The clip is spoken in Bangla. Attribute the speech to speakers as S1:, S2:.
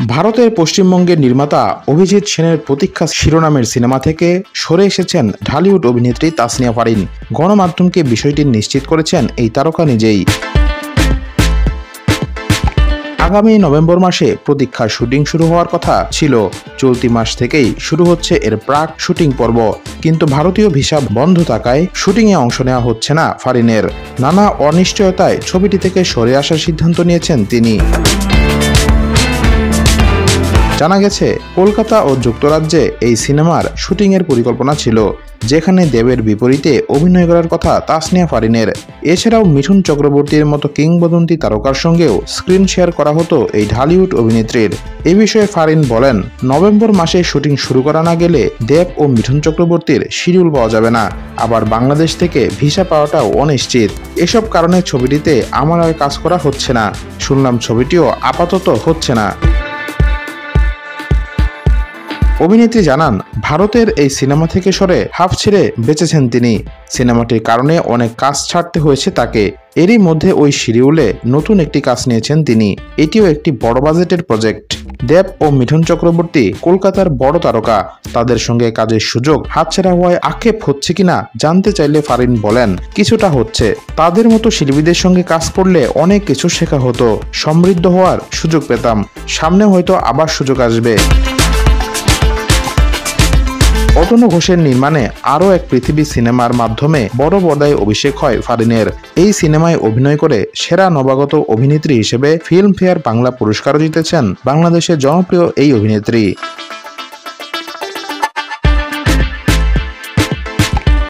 S1: ভারতের পশ্চিমবঙ্গের নির্মাতা অভিজিৎ সেনের প্রতীক্ষা শিরোনামের সিনেমা থেকে সরে এসেছেন ঢালিউড অভিনেত্রী তাসনিয়া ফারিন। গণমাধ্যমকে বিষয়টি নিশ্চিত করেছেন এই তারকা নিজেই। আগামী নভেম্বর মাসে প্রতীক্ষার শুটিং শুরু হওয়ার কথা ছিল। চলতি মাস থেকেই শুরু হচ্ছে এর প্রাক শুটিং পর্ব, কিন্তু ভারতীয় ভিসা বন্ধ থাকায় শুটিংয়ে অংশ নেওয়া হচ্ছে না ফারিনের। নানা অনিশ্চয়তায় ছবিটি থেকে সরে আসার সিদ্ধান্ত নিয়েছেন তিনি। জানা গেছে, কলকাতা ও যুক্তরাজ্যে এই সিনেমার শুটিংয়ের পরিকল্পনা ছিল, যেখানে দেবের বিপরীতে অভিনয় করার কথা তাসনিয়া ফারিনের। এছাড়াও মিঠুন চক্রবর্তীর মতো কিংবদন্তি তারকার সঙ্গেও স্ক্রিন শেয়ার করা হতো এই ঢালিউড অভিনেত্রীর। এ বিষয়ে ফারিন বলেন, নভেম্বর মাসে শুটিং শুরু করা না গেলে দেব ও মিঠুন চক্রবর্তীর শিডিউল পাওয়া যাবে না। আবার বাংলাদেশ থেকে ভিসা পাওয়াটাও অনিশ্চিত। এসব কারণে ছবিটিতে আমার আর কাজ করা হচ্ছে না। শুনলাম ছবিটিও আপাতত হচ্ছে না। অভিনেত্রী জানান, ভারতের এই সিনেমা থেকে সরে হাফ ছেড়ে বেঁচেছেন তিনি। সিনেমাটির কারণে অনেক কাজ ছাড়তে হয়েছে তাকে। এরই মধ্যে ওই শিডিউলে নতুন একটি কাজ নিয়েছেন তিনি। এটিও একটি বড় বাজেটের প্রজেক্ট। দেব ও মিঠুন চক্রবর্তী কলকাতার বড় তারকা, তাদের সঙ্গে কাজের সুযোগ হাতছাড়া হওয়ায় আক্ষেপ হচ্ছে কিনা জানতে চাইলে ফারিন বলেন, কিছুটা হচ্ছে। তাদের মতো শিল্পীদের সঙ্গে কাজ করলে অনেক কিছু শেখা হতো, সমৃদ্ধ হওয়ার সুযোগ পেতাম। সামনে হয়তো আবার সুযোগ আসবে। অতনু ঘোষের নির্মাণে আরও এক পৃথিবী সিনেমার মাধ্যমে বড় পর্দায় অভিষেক হয় ফারিনের। এই সিনেমায় অভিনয় করে সেরা নবাগত অভিনেত্রী হিসেবে ফিল্মফেয়ার বাংলা পুরস্কারও জিতেছেন বাংলাদেশের জনপ্রিয় এই অভিনেত্রী।